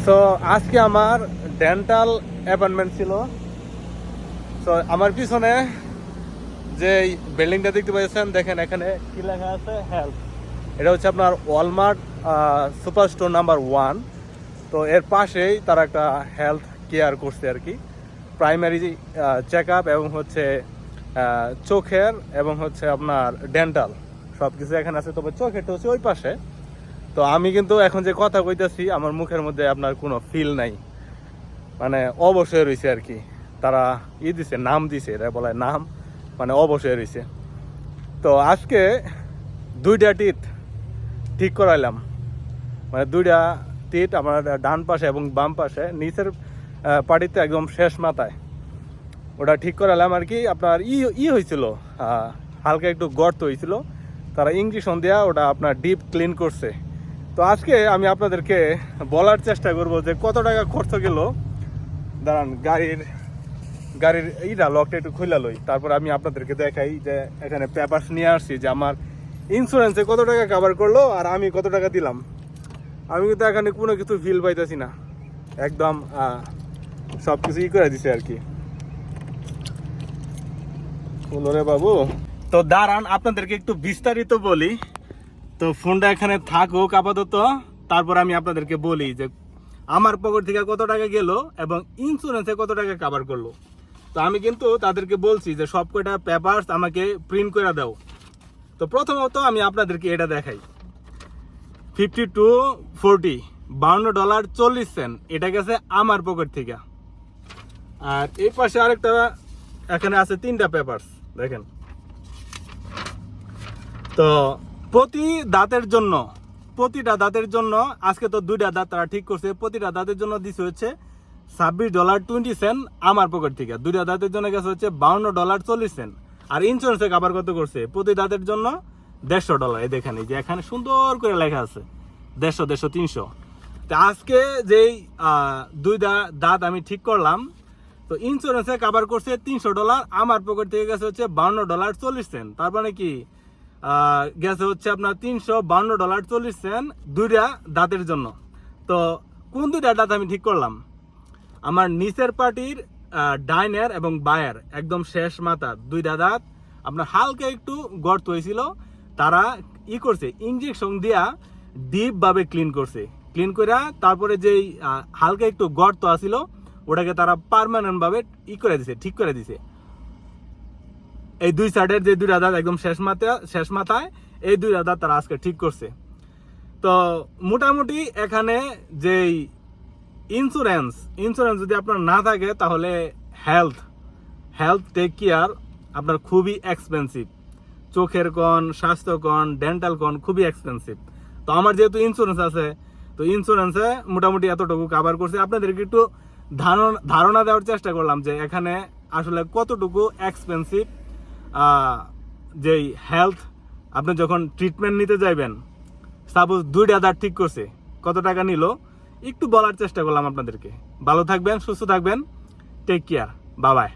So আজকে আমার dental appointment ছিল। সো আমার পিছনে যে বিল্ডিংটা দেখতে পাচ্ছেন, দেখেন এখানে কি লেখা আছে, হেলথ। এটা হচ্ছে আপনার ওয়ালমার্ট সুপার স্টোর নাম্বার 1। তো এর পাশেই তারা একটা হেলথ কেয়ার করছে আর কি, প্রাইমারি চেক আপ এবং হচ্ছে চোখের এবং হচ্ছে আপনার ডেন্টাল সব কিছু এখানে আছে। তবে চোখেরটা হচ্ছে ওই পাশে। তো আমি কিন্তু এখন যে কথা কইতেছি আমার মুখের মধ্যে আপনার কোনো ফিল নাই, মানে অবশ্যই রয়েছে আর কি। তারা দিছে, নাম দিছে, এটা বলে নাম, মানে অবশ্যই রয়েছে। তো আজকে 2টা টিথ ঠিক করাইলাম, মানে 2টা টিথ আমার ডান পাশে এবং বাম পাশে, নিচের পাটিতে একদম শেষ মাথায় ওটা ঠিক করালাম আর কি। আপনার হয়েছিল, হালকা একটু গর্ত হয়েছিল, তারা ইঞ্জেকশন দেওয়া ওটা আপনার ডিপ ক্লিন করছে। তো আজকে আমি আপনাদেরকে বলার চেষ্টা করব যে কত টাকা খরচ গেল। দাঁড়ান, গাড়ির এইটা লকটা একটু খুলে লই, তারপর আমি আপনাদেরকে দেখাই যে এখানে পেপারস নিয়ে আসছি যে আমার ইন্স্যুরেন্সে কত টাকা কভার করলো আর আমি কত টাকা দিলাম। আমি কিন্তু এখানে কোনো কিছু ফিল পাইতেছি না, একদম সব কিছু করে দিছে আর কি। রে বাবু, তো দাঁড়ান আপনাদেরকে একটু বিস্তারিত বলি। তো ফোনটা এখানে থাকুক আপাতত, তারপর আমি আপনাদেরকে বলি যে আমার পকেট থেকে কত টাকা গেল এবং ইন্স্যুরেন্সে কত টাকা কভার করলো। তো আমি কিন্তু তাদেরকে বলছি যে সব কয়টা পেপারস আমাকে প্রিন্ট করে দাও। তো প্রথমত আমি আপনাদেরকে এটা দেখাই, 5240 $52.40 এটা গেছে আমার পকেট থেকে। আর এই পাশে আরেকটা এখানে আছে 3টা পেপারস দেখেন। তো প্রতিটা দাঁতের জন্য আজকে তো 2টা দাঁত তারা ঠিক করছে, প্রতিটা দাঁতের জন্য দিছে হচ্ছে $26.20 আমার পকেট থেকে। 2টা দাঁতের জন্য গেছে হচ্ছে $52.40। আর ইন্স্যুরেন্সে কভার কত করছে প্রতি দাঁতের জন্য $150। এই দেখেন, এই যে এখানে সুন্দর করে লেখা আছে 150, 300। তো আজকে যেই 2টা দাঁত আমি ঠিক করলাম, তো ইন্স্যুরেন্সে কভার করছে $300, আমার পকেট থেকে গেছে হচ্ছে $52.40। তার মানে কি গেছে হচ্ছে আপনার $352.40 2টা দাঁতের জন্য। তো কোন 2টা দাঁত আমি ঠিক করলাম? আমার নিচের পাটির ডাইনের এবং বায়ের একদম শেষ মাথার 2টা দাঁত আপনার হালকা একটু গর্ত হয়েছিল, তারা করছে ইঞ্জেকশন দিয়া ডিপ ভাবে ক্লিন করছে। ক্লিন করে তারপরে যেই হালকা একটু গর্ত আছিল ওটাকে তারা পার্মানেন্ট ভাবে করে দিছে, ঠিক করে দিছে। এই 2 সাইডের যে 2টা দাঁত একদম শেষ মাথায় এই 2টা দাঁত তারা আজকে ঠিক করছে। তো মোটামুটি এখানে যেই ইন্স্যুরেন্স যদি আপনার না থাকে তাহলে হেলথ টেক কেয়ার আপনার খুবই এক্সপেন্সিভ। চোখের কন, স্বাস্থ্য কন, ডেন্টাল কন খুবই এক্সপেন্সিভ। তো আমার যেহেতু ইন্স্যুরেন্স আছে, তো ইন্স্যুরেন্সে মোটামুটি এতটুকু কভার করছে। আপনাদেরকে একটু ধারণা দেওয়ার চেষ্টা করলাম যে এখানে আসলে কতটুকু এক্সপেন্সিভ যেই হেলথ। আপনি যখন ট্রিটমেন্ট নিতে যাইবেন, সাপোজ 2টা দাঁত ঠিক করছে, কত টাকা নিল একটু বলার চেষ্টা করলাম আপনাদেরকে। ভালো থাকবেন, সুস্থ থাকবেন, টেক কেয়ার, বাই বাই।